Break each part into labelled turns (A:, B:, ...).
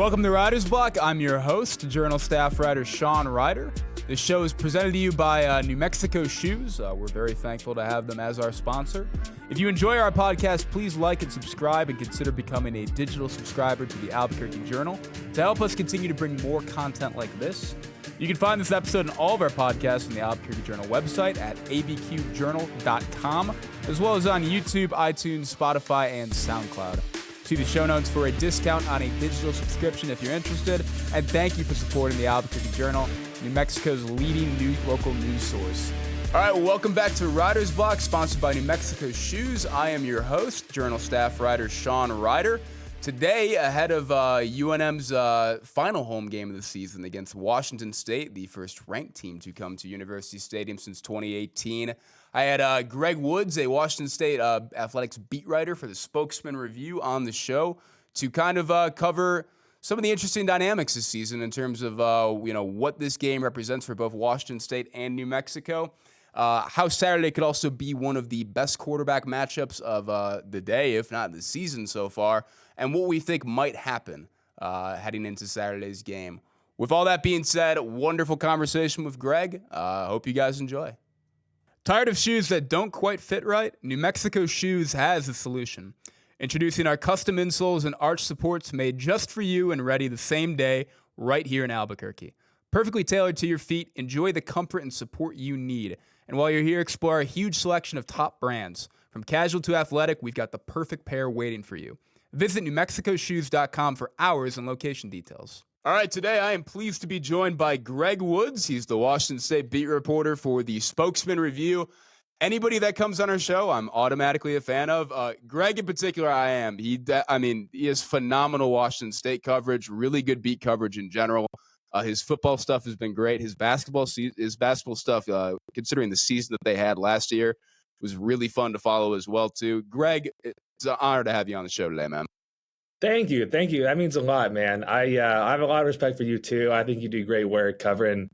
A: Welcome to Riders Block. I'm your host, Journal staff writer Sean Reider. This show is presented to you by New Mexico Shoes. We're very thankful to have them as our sponsor. If you enjoy our podcast, please like and subscribe and consider becoming a digital subscriber to the Albuquerque Journal to help us continue to bring more content like this. You can find this episode and all of our podcasts on the Albuquerque Journal website at abqjournal.com, as well as on YouTube, iTunes, Spotify, and SoundCloud. See the show notes for a discount on a digital subscription if you're interested. And thank you for supporting the Albuquerque Journal, New Mexico's leading local news source. All right, welcome back to Riders Block, sponsored by New Mexico Shoes. I am your host, Journal staff writer Sean Reider. Today, ahead of UNM's final home game of the season against Washington State, the first ranked team to come to University Stadium since 2018, I had Greg Woods, a Washington State athletics beat writer for the Spokesman Review, on the show to kind of cover some of the interesting dynamics this season in terms of what this game represents for both Washington State and New Mexico. How Saturday could also be one of the best quarterback matchups of the day, if not the season so far, and what we think might happen heading into Saturday's game. With all that being said, wonderful conversation with Greg. Hope you guys enjoy. Tired of shoes that don't quite fit right? New Mexico Shoes has a solution. Introducing our custom insoles and arch supports made just for you and ready the same day right here in Albuquerque. Perfectly tailored to your feet, enjoy the comfort and support you need. And while you're here, explore a huge selection of top brands. From casual to athletic, we've got the perfect pair waiting for you. Visit newmexicoshoes.com for hours and location details. All right, today I am pleased to be joined by Greg Woods. He's the Washington State beat reporter for the Spokesman Review. Anybody that comes on our show, I'm automatically a fan of. Greg in particular, I am. He has phenomenal Washington State coverage, really good beat coverage in general. His football stuff has been great. His basketball stuff, considering the season that they had last year, was really fun to follow as well, too. Greg, it's an honor to have you on the show today, man.
B: Thank you. That means a lot, man. I have a lot of respect for you, too. I think you do great work covering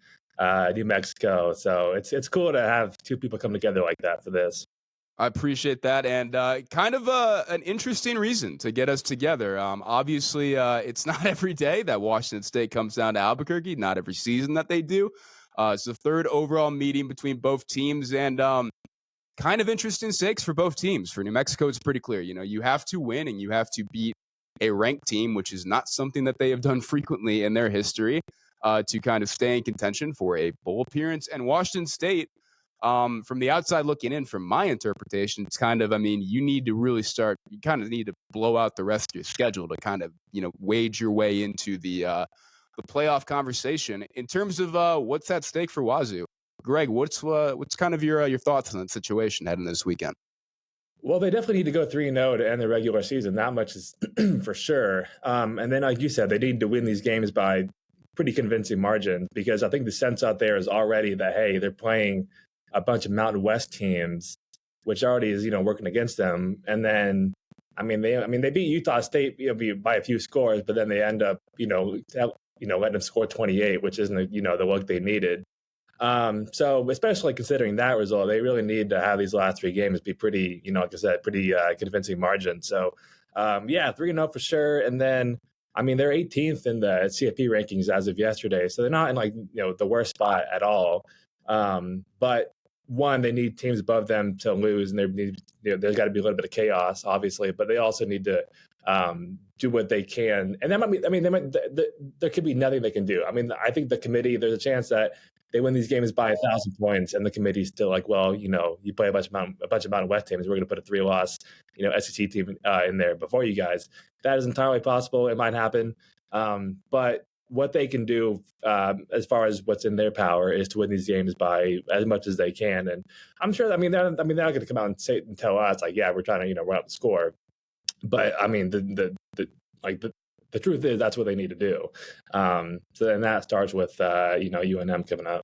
B: New Mexico. So it's cool to have two people come together like that for this.
A: I appreciate that, and kind of an interesting reason to get us together. Obviously, it's not every day that Washington State comes down to Albuquerque, not every season that they do. It's the third overall meeting between both teams, and kind of interesting stakes for both teams. For New Mexico, it's pretty clear. You have to win, and you have to beat a ranked team, which is not something that they have done frequently in their history, to kind of stay in contention for a bowl appearance. And Washington State, from the outside looking in, from my interpretation, it's kind of, you need to really start, you kind of need to blow out the rest of your schedule to kind of, wage your way into the playoff conversation. In terms of what's at stake for Wazoo, Greg, what's kind of your thoughts on that situation heading this weekend?
B: Well, they definitely need to go 3-0 to end the regular season. That much is for sure. And then, like you said, they need to win these games by pretty convincing margin, because I think the sense out there is already that, hey, they're playing a bunch of Mountain West teams, which already is, working against them. And then, they beat Utah State by a few scores, but then they end up, letting them score 28, which isn't, the look they needed. So especially considering that result, they really need to have these last three games be pretty, like I said, pretty convincing margin. So, 3-0 for sure. And then, they're 18th in the CFP rankings as of yesterday. So they're not in the worst spot at all. But one, they need teams above them to lose, and there's got to be a little bit of chaos, obviously, but they also need to do what they can. And that might be, there could be nothing they can do. I think the committee, there's a chance that they win these games by 1,000 points, and the committee's still like, well, you play a bunch of Mountain West teams, we're going to put a 3-loss, SEC team in there before you guys. That is entirely possible. It might happen. But what they can do, as far as what's in their power, is to win these games by as much as they can. And I'm sure, they're not going to come out and tell us like, yeah, we're trying to, run up the score. But the truth is that's what they need to do. So then that starts with, UNM coming up.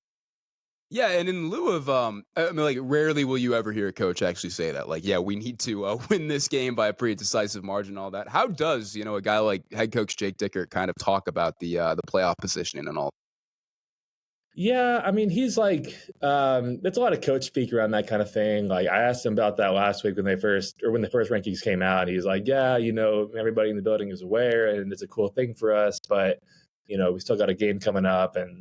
A: Yeah, and in lieu of, rarely will you ever hear a coach actually say that. Like, yeah, we need to win this game by a pretty decisive margin and all that. How does, a guy like head coach Jake Dickert kind of talk about the playoff positioning and all?
B: Yeah, I mean, he's like, there's a lot of coach speak around that kind of thing. Like, I asked him about that last week when when the first rankings came out. He's like, yeah, everybody in the building is aware, and it's a cool thing for us, but we still got a game coming up, and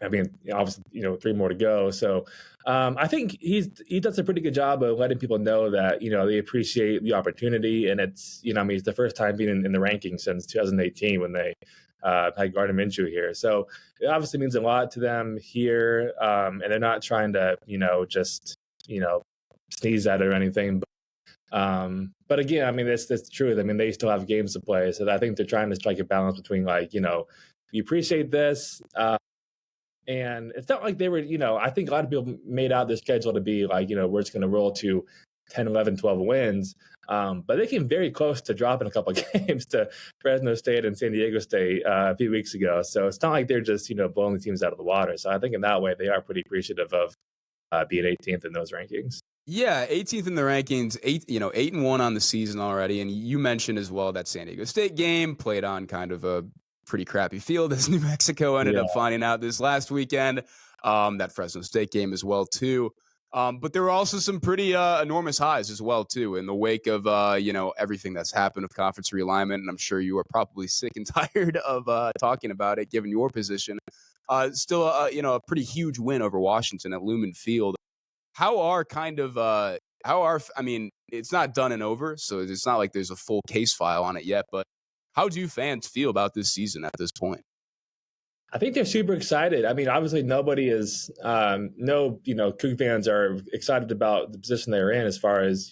B: I mean, obviously, 3 more to go. So, I think he does a pretty good job of letting people know that they appreciate the opportunity, and I mean, it's the first time being in the rankings since 2018 when they had Gardner Minshew here. So it obviously means a lot to them here, and they're not trying to just sneeze at it or anything. But again, I mean, that's the truth. I mean, they still have games to play, so I think they're trying to strike a balance between we appreciate this. And it's not like they were, I think a lot of people made out their schedule to be like, we're just going to roll to 10, 11, 12 wins. But they came very close to dropping a couple of games to Fresno State and San Diego State a few weeks ago. So it's not like they're just, blowing the teams out of the water. So I think in that way, they are pretty appreciative of being 18th in those rankings.
A: Yeah, 18th in the rankings, 8-1 on the season already. And you mentioned as well that San Diego State game played on kind of a pretty crappy field, as New Mexico ended up finding out this last weekend. That Fresno State game as well too. But there were also some pretty enormous highs as well too in the wake of everything that's happened with conference realignment. And I'm sure you are probably sick and tired of talking about it, given your position. Still, a pretty huge win over Washington at Lumen Field. I mean, it's not done and over, so it's not like there's a full case file on it yet, but how do fans feel about this season at this point?
B: I think they're super excited. I mean, obviously nobody is, Coug fans are excited about the position they're in as far as,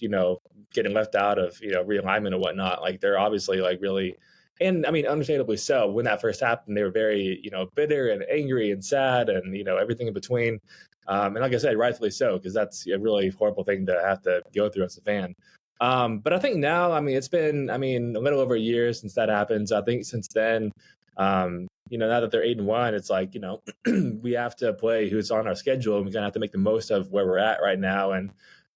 B: getting left out of, realignment and whatnot. Like they're obviously like really, and I mean, understandably so. When that first happened, they were very, bitter and angry and sad and, everything in between. And like I said, rightfully so, because that's a really horrible thing to have to go through as a fan. But I think now, I mean, it's been, a little over a year since that happens. I think since then, now that they're 8-1, it's like, we have to play who's on our schedule. And we're going to have to make the most of where we're at right now. And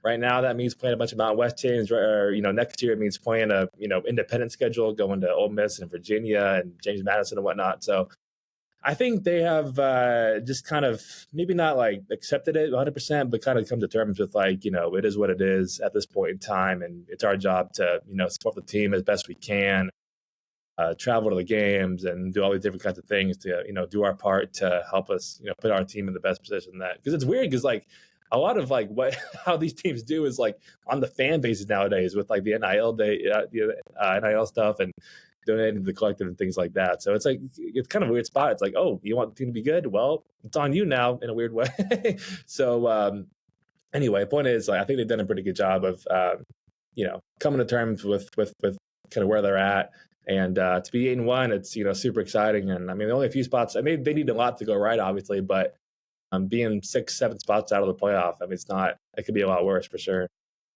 B: right now that means playing a bunch of Mountain West teams, or, next year it means playing a, independent schedule, going to Ole Miss and Virginia and James Madison and whatnot. So I think they have just kind of maybe not like accepted it 100%, but kind of come to terms with like, it is what it is at this point in time. And it's our job to, support the team as best we can, travel to the games and do all these different kinds of things to, do our part to help us, put our team in the best position that, because it's weird because like a lot of like how these teams do is like on the fan bases nowadays with like the NIL NIL stuff and donating to the collective and things like that. So it's like, it's kind of a weird spot. It's like, oh, you want the team to be good? Well, it's on you now in a weird way. So anyway, point is, like, I think they've done a pretty good job of, coming to terms with kind of where they're at. And to be 8-1, it's, super exciting. And I mean, only a few spots. I mean, they need a lot to go right, obviously, but being 6-7 spots out of the playoff, I mean, it could be a lot worse for sure.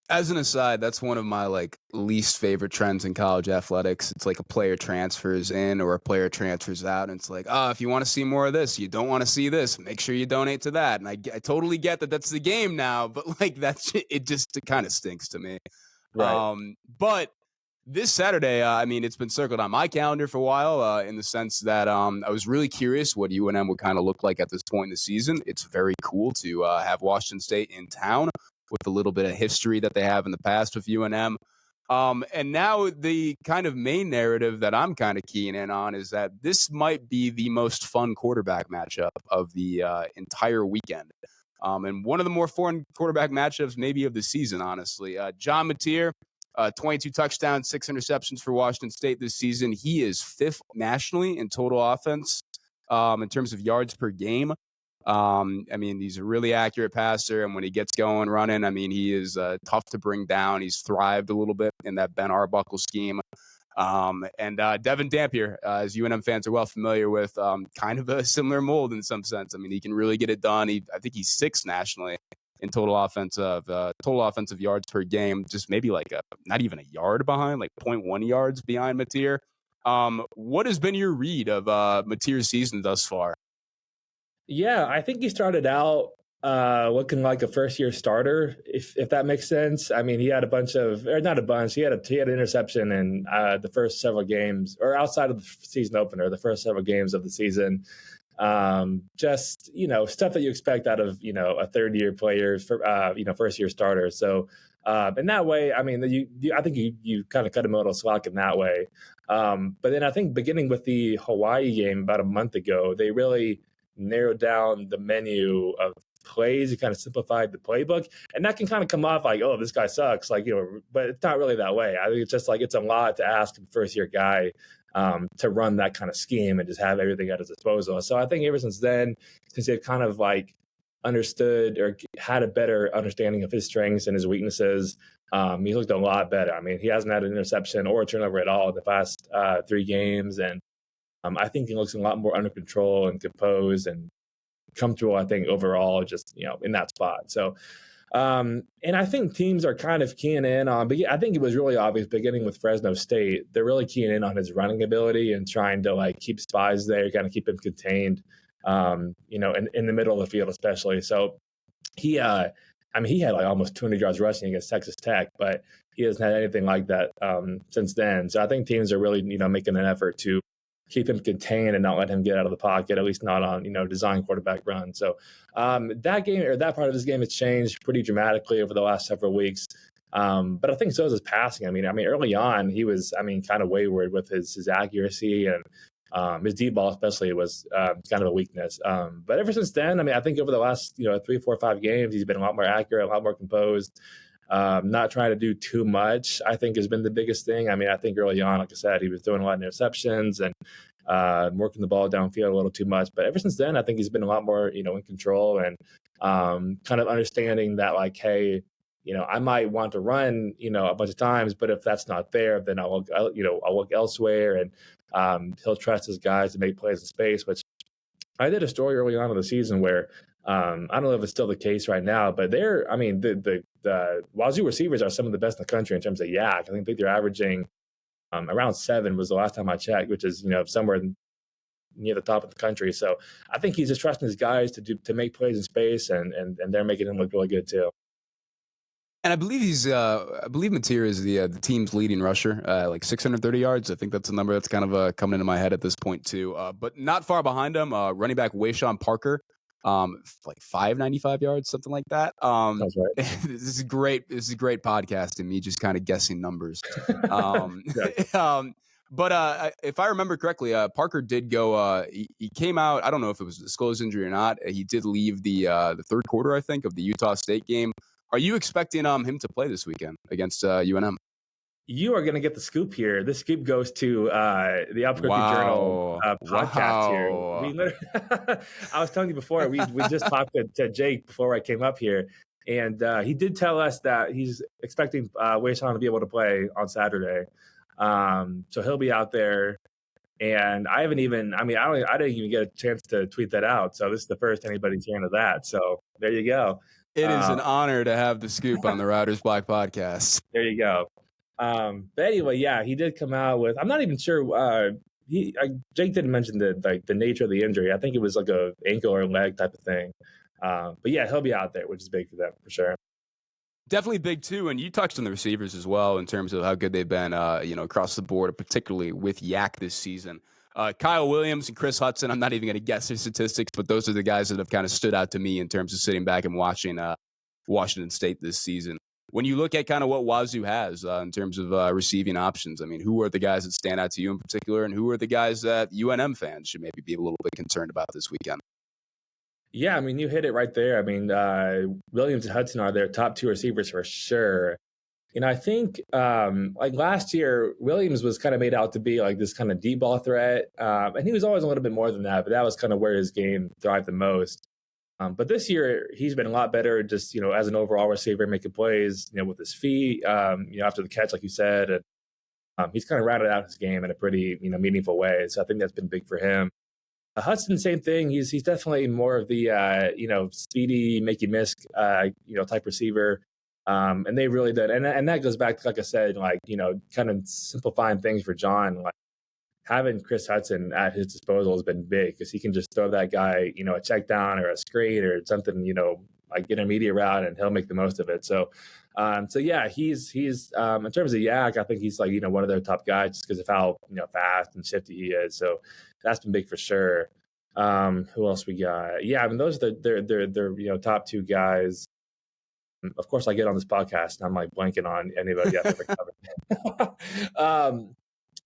A: As an aside, that's one of my like least favorite trends in college athletics. It's like a player transfers in or a player transfers out, and it's like, if you want to see more of this, you don't want to see this, make sure you donate to that. And I totally get that that's the game now, but like it kind of stinks to me.
B: Right.
A: But this Saturday, I mean, it's been circled on my calendar for a while in the sense that I was really curious what UNM would kind of look like at this point in the season. It's very cool to have Washington State in town with a little bit of history that they have in the past with UNM. And now the kind of main narrative that I'm kind of keying in on is that this might be the most fun quarterback matchup of the entire weekend. And one of the more fun quarterback matchups maybe of the season, honestly. John Mateer, 22 touchdowns, 6 interceptions for Washington State this season. He is 5th nationally in total offense in terms of yards per game. I mean, he's a really accurate passer, and when he gets going running, I mean, he is tough to bring down. He's thrived a little bit in that Ben Arbuckle scheme. And Devin Dampier, as UNM fans are well familiar with, kind of a similar mold in some sense. I mean, he can really get it done. I think he's 6th nationally in total offensive yards per game, just maybe like not even a yard behind, like 0.1 yards behind Mateer. What has been your read of Mateer's season thus far?
B: Yeah, I think he started out looking like a first-year starter, if that makes sense. I mean, he had not a bunch. He had an interception in the first several games, or outside of the season opener, the first several games of the season. Just, stuff that you expect out of, a third year player for, first year starter. So, in that way, I mean, I think you kind of cut him a little slack in that way. But then I think beginning with the Hawaii game about a month ago, they really narrowed down the menu of plays. He kind of simplified the playbook, and that can kind of come off like, oh, this guy sucks, like, but it's not really that way. I think it's just like it's a lot to ask a first year guy to run that kind of scheme and just have everything at his disposal. So I think ever since then, since they've kind of like understood or had a better understanding of his strengths and his weaknesses, he looked a lot better. I mean, he hasn't had an interception or a turnover at all in the past 3 games, and I think he looks a lot more under control and composed and comfortable, I think, overall, just, in that spot. So, and I think teams are kind of keying in on, but I think it was really obvious beginning with Fresno State. They're really keying in on his running ability and trying to like keep Spies there, kind of keep him contained, in the middle of the field, especially. So he had like almost 200 yards rushing against Texas Tech, but he hasn't had anything like that since then. So I think teams are really, making an effort to keep him contained and not let him get out of the pocket, at least not on, design quarterback run. So that game, or that part of his game, has changed pretty dramatically over the last several weeks. But I think so is his passing. I mean, early on, he was, kind of wayward with his accuracy, and his deep ball especially was kind of a weakness. But ever since then, I think over the last, 3, 4, 5 games, he's been a lot more accurate, a lot more composed. Not trying to do too much, I think, has been the biggest thing. I think early on, like I said, he was throwing a lot of interceptions and working the ball downfield a little too much. But ever since then, I think he's been a lot more, in control and kind of understanding that, like, hey, I might want to run, a bunch of times, but if that's not there, then I'll look elsewhere, and he'll trust his guys to make plays in space. Which I did a story early on in the season where I don't know if it's still the case right now, but the Wazoo receivers are some of the best in the country in terms of yak. I think they're averaging around 7 was the last time I checked, which is somewhere near the top of the country. So I think he's just trusting his guys to make plays in space, and they're making him look really good too.
A: And I believe Mateer is the team's leading rusher, like 630 yards. I think that's a number that's kind of coming into my head at this point too. But not far behind him, running back Wayshawn Parker, like 595 yards, something like that.
B: That's right.
A: This is great. This is great podcasting. Me just kind of guessing numbers. But if I remember correctly, Parker did go. He came out. I don't know if it was a disclosed injury or not. He did leave the third quarter, I think, of the Utah State game. Are you expecting him to play this weekend against UNM?
B: You are going to get the scoop here. This scoop goes to the Albuquerque Journal podcast here. I was telling you before, we just talked to Jake before I came up here, and he did tell us that he's expecting Wayshawn to be able to play on Saturday. So he'll be out there. And I didn't even get a chance to tweet that out. So this is the first anybody's hearing of that. So there you go.
A: It is an honor to have the scoop on the Riders Block podcast.
B: There you go. But anyway, yeah, he did come out with. I'm not even sure. Jake didn't mention the nature of the injury. I think it was like a ankle or leg type of thing. But yeah, he'll be out there, which is big for them for sure.
A: Definitely big too, and you touched on the receivers as well in terms of how good they've been, across the board, particularly with Yak this season. Kyle Williams and Chris Hudson, I'm not even going to guess their statistics, but those are the guys that have kind of stood out to me in terms of sitting back and watching Washington State this season. When you look at kind of what Wazoo has in terms of receiving options, who are the guys that stand out to you in particular, and who are the guys that UNM fans should maybe be a little bit concerned about this weekend?
B: Yeah, you hit it right there. Williams and Hudson are their top 2 receivers for sure. I think like last year, Williams was kind of made out to be like this kind of deep ball threat. And he was always a little bit more than that, but that was kind of where his game thrived the most. But this year, he's been a lot better just, as an overall receiver, making plays, with his feet, after the catch, like you said. And he's kind of rounded out his game in a pretty, meaningful way. So I think that's been big for him. Hudson, same thing. He's definitely more of the, speedy, make you miss, type receiver. And they really did. And that goes back to, like I said, kind of simplifying things for John. Like having Chris Hudson at his disposal has been big because he can just throw that guy, a check down or a screen or something, like intermediate route, and he'll make the most of it. So yeah, he's in terms of Yak, I think he's like, one of their top guys just because of how, fast and shifty he is. So that's been big for sure. Who else we got? Yeah, I mean, those are they're top two guys. Of course, I get on this podcast and I'm like blanking on anybody I've ever covered.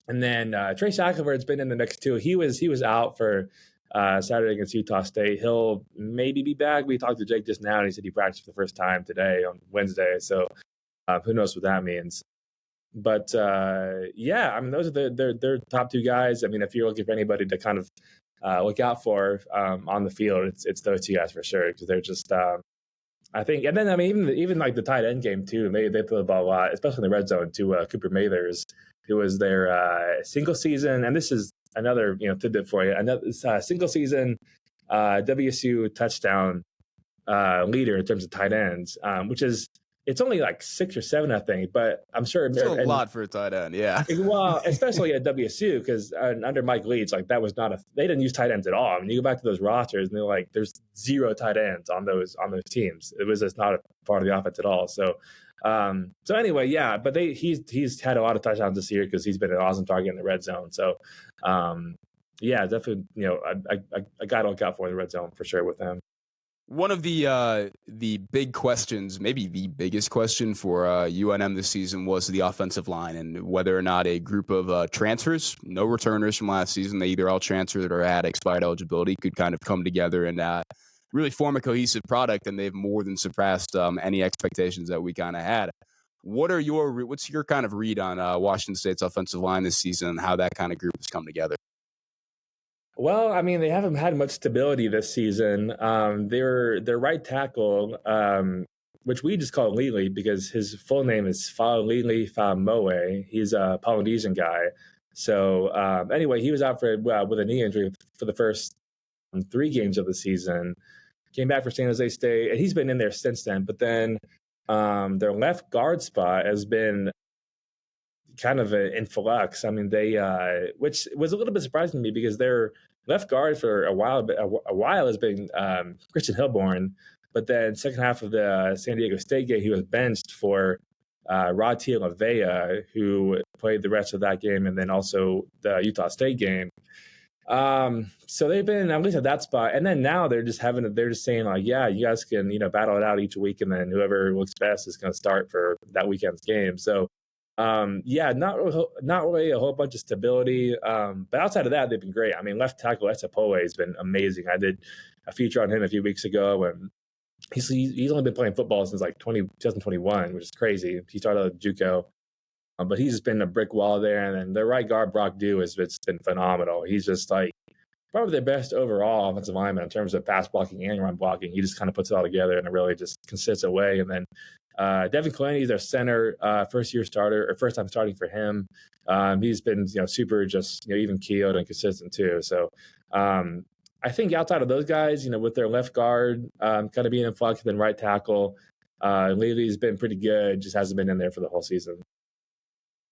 B: And then Trey Shackelford's been in the mix too. He was out for Saturday against Utah State. He'll maybe be back. We talked to Jake just now, and he said he practiced for the first time today on Wednesday. So who knows what that means? But yeah, I mean, those are their top two guys. I mean, if you're looking for anybody to kind of look out for on the field, it's those two guys for sure, because they're just I think. And then I mean, even like the tight end game too. They throw the ball a lot, especially in the red zone to Cooper Mathers, who was their single season. And this is another tidbit for you. Another single season WSU touchdown leader in terms of tight ends, which is. It's only like 6 or 7, I think, but I'm sure
A: it's a lot for a tight end. Yeah.
B: Well, especially at WSU, because under Mike Leach, like that was not they didn't use tight ends at all. I mean, you go back to those rosters, and they're like, there's 0 tight ends on those teams. It was just not a part of the offense at all. So, anyway, yeah. But he's had a lot of touchdowns this year because he's been an awesome target in the red zone. So, yeah, definitely, a guy to look out for in the red zone for sure with him.
A: One of the big questions, maybe the biggest question for UNM this season, was the offensive line and whether or not a group of transfers, no returners from last season, they either all transferred or had expired eligibility, could kind of come together and really form a cohesive product, and they've more than surpassed any expectations that we kind of had. What's your kind of read on Washington State's offensive line this season and how that kind of group has come together?
B: Well, I mean, they haven't had much stability this season. Their right tackle, which we just call Lili because his full name is Fa'alili Fa'amoe. He's a Polynesian guy. So anyway, he was out with a knee injury for the first 3 games of the season. Came back for San Jose State, and he's been in there since then. But then their left guard spot has been kind of in flux. I mean, which was a little bit surprising to me because their left guard for a while has been Christian Hilborn, but then second half of the San Diego State game, he was benched for Rod Lavea, who played the rest of that game, and then also the Utah State game. So they've been at least at that spot, and then now they're just saying like, yeah, you guys can battle it out each week, and then whoever looks best is going to start for that weekend's game. So. Yeah, not really a whole bunch of stability. But outside of that, they've been great. I mean, left tackle Esapoe has been amazing. I did a feature on him a few weeks ago, and he's only been playing football since like 2021, which is crazy. He started at JUCO, but he's just been a brick wall there. And then their right guard Brock Dew has been phenomenal. He's just like probably their best overall offensive lineman in terms of pass blocking and run blocking. He just kind of puts it all together in a really just consistent way. And then Devin Claney is their center, first time starting for him. He's been super just even keeled and consistent too. So I think outside of those guys, with their left guard kind of being in flux, then right tackle, Lili's been pretty good, just hasn't been in there for the whole season.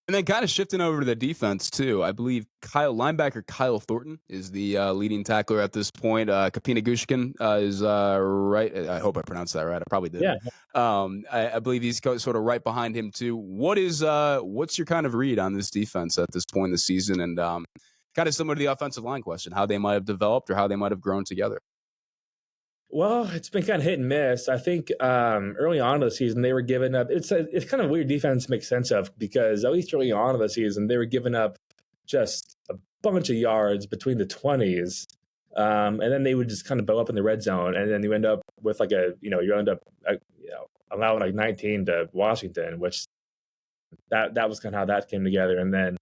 A: And then kind of shifting over to the defense, too. I believe linebacker Kyle Thornton is the leading tackler at this point. Kapina Gushkin is right. I hope I pronounced that right. I probably did.
B: Yeah.
A: I believe he's sort of right behind him, too. What's your kind of read on this defense at this point in the season? And kind of similar to the offensive line question, how they might have developed or how they might have grown together.
B: Well, it's been kind of hit and miss. I think early on in the season, they were giving up. It's kind of weird defense to make sense of because at least early on in the season, they were giving up just a bunch of yards between the 20s. And then they would just kind of bow up in the red zone. And then you end up with allowing like 19 to Washington, which that was kind of how that came together. And then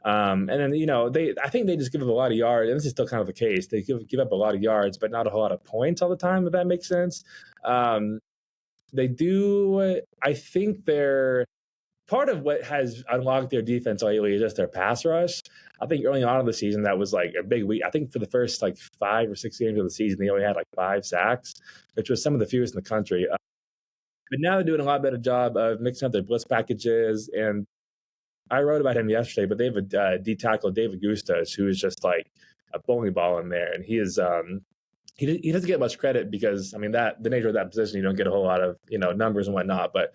B: I think they just give up a lot of yards, and this is still kind of the case. They give up a lot of yards, but not a whole lot of points all the time, if that makes sense. They do. I think they're part of what has unlocked their defense lately is just their pass rush. I think early on in the season, that was like a big week. I think for the first like 5 or 6 games of the season, they only had like 5 sacks, which was some of the fewest in the country. But now they're doing a lot better job of mixing up their blitz packages, and I wrote about him yesterday, but they have a D tackle, David Gustas, who is just like a bowling ball in there. And he is he doesn't get much credit because, I mean, that the nature of that position, you don't get a whole lot of, numbers and whatnot. But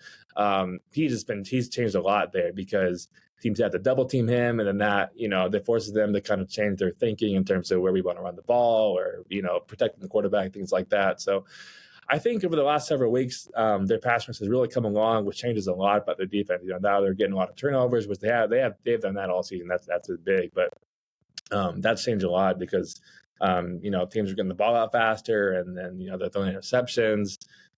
B: he's changed a lot there because teams have to double team him, and then that forces them to kind of change their thinking in terms of where we want to run the ball or protecting the quarterback, things like that. So I think over the last several weeks, their pass rush has really come along, which changes a lot about their defense. Now they're getting a lot of turnovers, which they've done that all season. That's big, but that's changed a lot because teams are getting the ball out faster, and then they're throwing interceptions.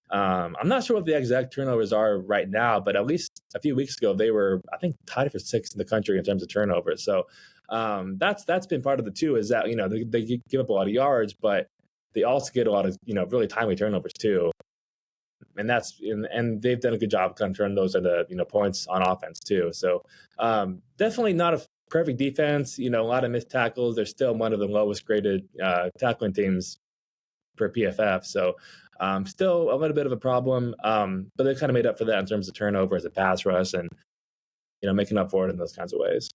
B: I'm not sure what the exact turnovers are right now, but at least a few weeks ago they were, I think, tied for sixth in the country in terms of turnovers. So that's been part of the two, is that they give up a lot of yards, but they also get a lot of really timely turnovers too. And and they've done a good job kind of turning those into points on offense too. So definitely not a perfect defense. A lot of missed tackles. They're still one of the lowest graded tackling teams per PFF. So still a little bit of a problem. But they kind of made up for that in terms of turnovers and pass rush, and making up for it in those kinds of ways.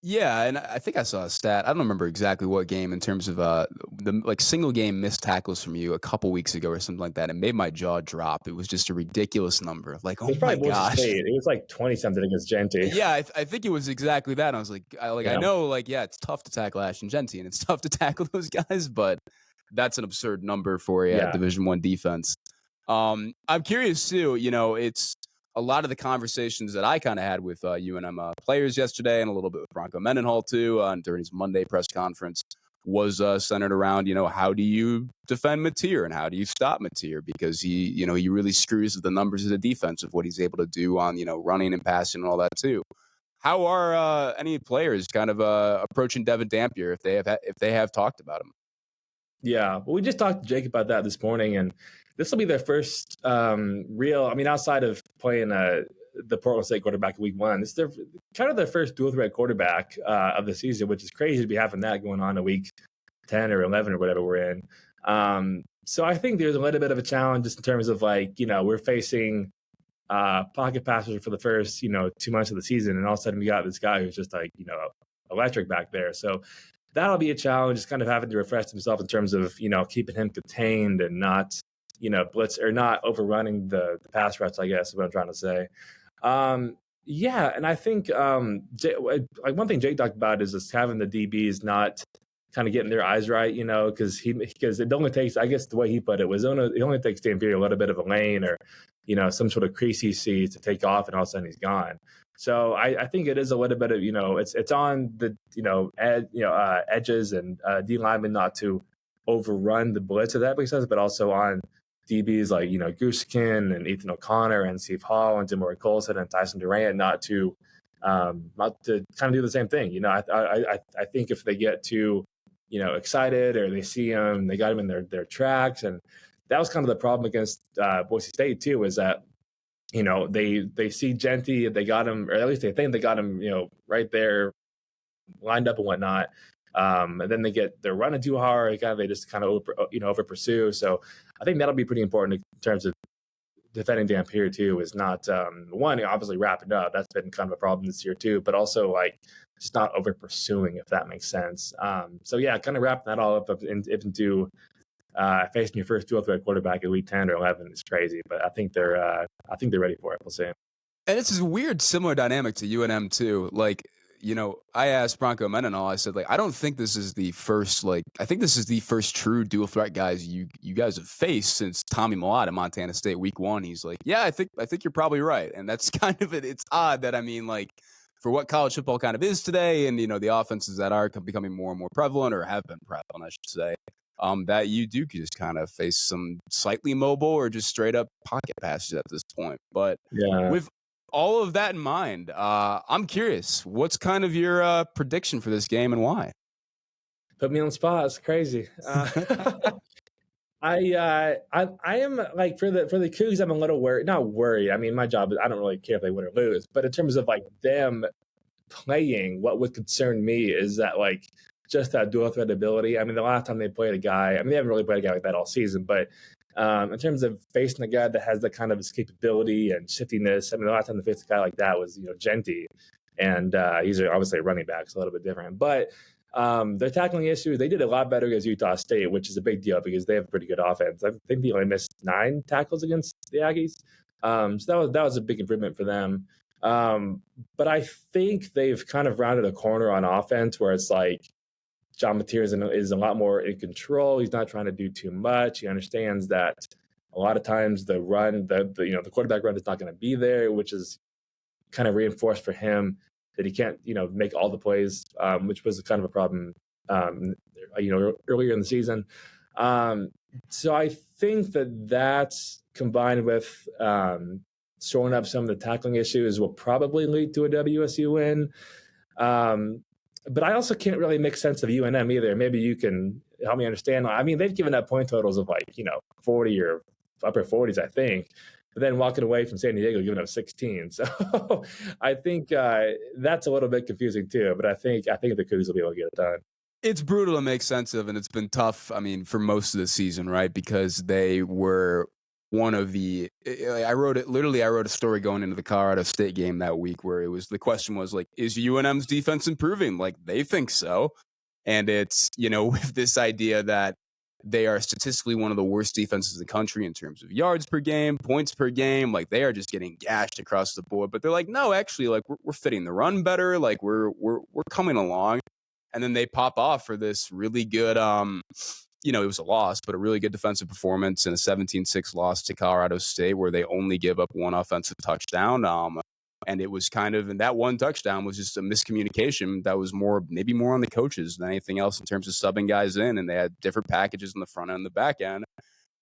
A: Yeah, and I think I saw a stat. I don't remember exactly what game in terms of the single game missed tackles from you a couple weeks ago or something like that. It made my jaw drop. It was just a ridiculous number. Like, oh my gosh,
B: it was like 20 something against Genty.
A: Yeah, I think it was exactly that. And I was like, I know, it's tough to tackle Ashton Genty, and it's tough to tackle those guys, but that's an absurd number for a Division I defense. I'm curious too. It's a lot of the conversations that I kind of had with UNM players yesterday, and a little bit with Bronco Mendenhall too during his Monday press conference, was centered around how do you defend Mateer and how do you stop Mateer, because he really screws with the numbers of the defense of what he's able to do on running and passing and all that too. How are any players kind of approaching Devin Dampier if they have talked about him?
B: Yeah, well, we just talked to Jake about that this morning, and this will be their first real. I mean, outside of playing the Portland State quarterback in Week 1, this is kind of their first dual threat quarterback of the season, which is crazy to be having that going on in Week 10 or 11 or whatever we're in. So I think there's a little bit of a challenge just in terms of we're facing pocket passers for the first 2 months of the season, and all of a sudden we got this guy who's just electric back there. So that'll be a challenge, just kind of having to refresh himself in terms of keeping him contained and not blitz or not overrunning the pass rush, I guess is what I'm trying to say. And I think one thing Jake talked about is just having the DBs not kind of getting their eyes right, because it only takes, I guess the way he put it was, it only takes Dampier a little bit of a lane or some sort of crease he sees to take off, and all of a sudden he's gone. So I think it is a little bit of it's on the edges and D linemen not to overrun the blitz, if that makes sense, but also on DBs like Goosekin and Ethan O'Connor and Steve Hall and Demore Colson and Tyson Durant not to kind of do the same thing. I think if they get too excited, or they see him, they got him in their tracks, and that was kind of the problem against Boise State too, is that they see Genty, they got him, or at least they think they got him right there lined up and whatnot. And then they're running too hard. They just kind of over pursue. So I think that'll be pretty important in terms of defending Dampier too. Is not one, obviously wrapping up. That's been kind of a problem this year too. But also just not over pursuing, if that makes sense. So yeah, kind of wrapping that all up into facing your first dual threat quarterback at Week 10 or 11 is crazy. But I think they're ready for it. We'll see.
A: And it's a weird, similar dynamic to UNM too. I asked Bronco Mendenhall, I said, I don't think this is the first, I think this is the first true dual threat guys you guys have faced since Tommy Mellott at Montana State Week 1. He's like, yeah, I think you're probably right. And that's kind of it. It's odd that, for what college football kind of is today, and, the offenses that are becoming more and more prevalent, or have been prevalent, I should say, that you do just kind of face some slightly mobile or just straight up pocket passes at this point. But with all of that in mind, I'm curious, what's kind of your prediction for this game and why?
B: Put me on the spot. It's crazy. I am for the Cougs, I'm a little worried. Not worried. I mean, my job is, I don't really care if they win or lose. But in terms of them playing, what would concern me is that just that dual threat ability. I mean, the last time they played a guy, they haven't really played a guy like that all season, but in terms of facing a guy that has that kind of escapability and shiftiness, the last time they faced a guy like that was, Genty, and he's obviously a running back, so a little bit different. But Their tackling issues, they did a lot better against Utah State, which is a big deal because they have a pretty good offense. I think they only missed 9 tackles against the Aggies. So that was a big improvement for them. But I think they've kind of rounded a corner on offense where it's like John Mateer is a lot more in control. He's not trying to do too much. He understands that a lot of times the quarterback run is not going to be there, which is kind of reinforced for him that he can't, make all the plays, which was kind of a problem, earlier in the season. So I think that's combined with showing up some of the tackling issues will probably lead to a WSU win. But I also can't really make sense of UNM either. Maybe you can help me understand. I mean, they've given up point totals of 40 or upper 40s, I think. But then walking away from San Diego, giving up 16. So I think that's a little bit confusing too. But I think the Cougs will be able to get it done.
A: It's brutal to make sense of, and it's been tough, for most of the season, right? Because they were one of the I wrote a story going into the Colorado State game that week where the question was is UNM's defense improving? They think so. And it's, with this idea that they are statistically one of the worst defenses in the country in terms of yards per game, points per game. They are just getting gashed across the board. But they're no, actually, we're fitting the run better. We're coming along. And then they pop off for this really good, it was a loss, but a really good defensive performance in a 17-6 loss to Colorado State where they only give up one offensive touchdown. And it was and that one touchdown was just a miscommunication that was maybe more on the coaches than anything else in terms of subbing guys in. And they had different packages in the front end and the back end.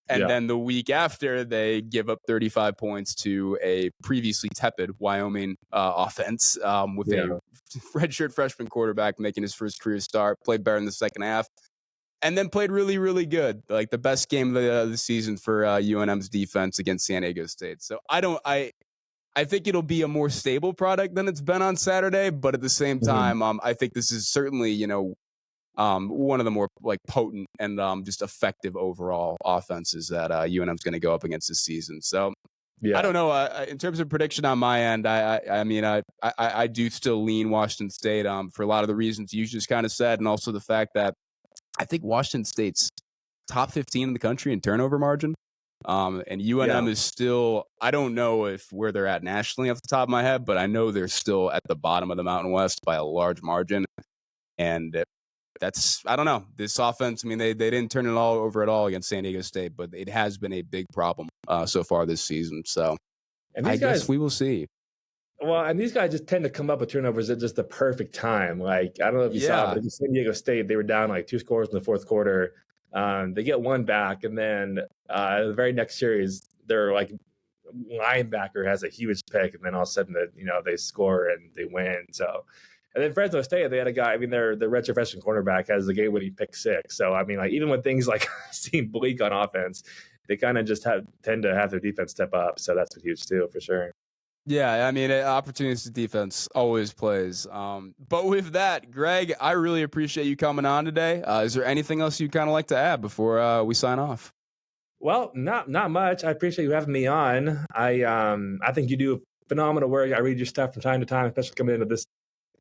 A: And then the week after, they give up 35 points to a previously tepid Wyoming offense with a redshirt freshman quarterback making his first career start, played better in the second half, and then played really, really good. The best game of the season for UNM's defense against San Diego State. So I think it'll be a more stable product than it's been on Saturday, but at the same time, I think this is certainly, one of the more potent and just effective overall offenses that UNM's going to go up against this season. So I don't know. In terms of prediction on my end, I do still lean Washington State for a lot of the reasons you just kind of said, and also the fact that I think Washington State's top 15 in the country in turnover margin. And UNM is still, I don't know where they're at nationally off the top of my head, but I know they're still at the bottom of the Mountain West by a large margin. And I don't know, this offense, they didn't turn it all over at all against San Diego State, but it has been a big problem so far this season. So I guess we will see.
B: Well, and these guys just tend to come up with turnovers at just the perfect time. I don't know if you saw, but in San Diego State, they were down 2 scores in the fourth quarter. They get one back, and then the very next series, their linebacker has a huge pick, and then all of a sudden, they score and they win. So, and then Fresno State, they had a guy. Their redshirt freshman cornerback has the game-winning pick 6. So, even when things seem bleak on offense, they kind of just tend to have their defense step up. So that's a huge deal for sure.
A: Yeah, opportunities to defense always plays. But with that, Greg, I really appreciate you coming on today. Is there anything else you'd kind of like to add before we sign off?
B: Well, not much. I appreciate you having me on. I think you do phenomenal work. I read your stuff from time to time, especially coming into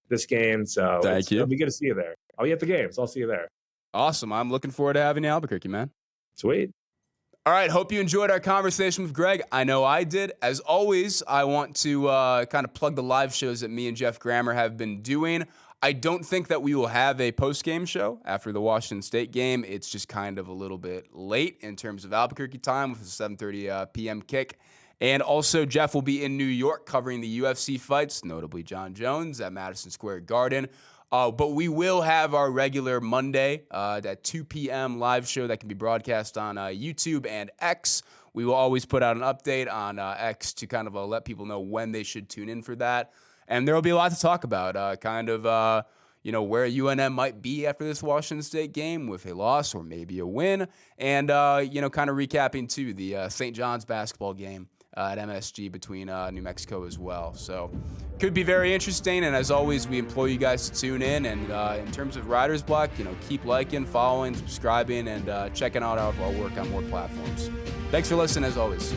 B: this game. So
A: thank you.
B: It'll be good to see you there. I'll be at the game, so I'll see you there.
A: Awesome. I'm looking forward to having you in Albuquerque, man.
B: Sweet.
A: All right, hope you enjoyed our conversation with Greg. I know I did. As always, I want to kind of plug the live shows that me and Jeff Grammer have been doing. I don't think that we will have a post-game show after the Washington State game. It's just kind of a little bit late in terms of Albuquerque time with a 7:30 p.m. kick. And also, Jeff will be in New York covering the UFC fights, notably John Jones at Madison Square Garden. But we will have our regular Monday at 2 p.m. live show that can be broadcast on YouTube and X. We will always put out an update on X to kind of let people know when they should tune in for that. And there will be a lot to talk about, where UNM might be after this Washington State game with a loss or maybe a win. And, kind of recapping, too, the St. John's basketball game at MSG between New Mexico as well. So could be very interesting. And as always, we implore you guys to tune in. And in terms of Writer's Block, keep liking, following, subscribing, and checking out our work on more platforms. Thanks for listening, as always.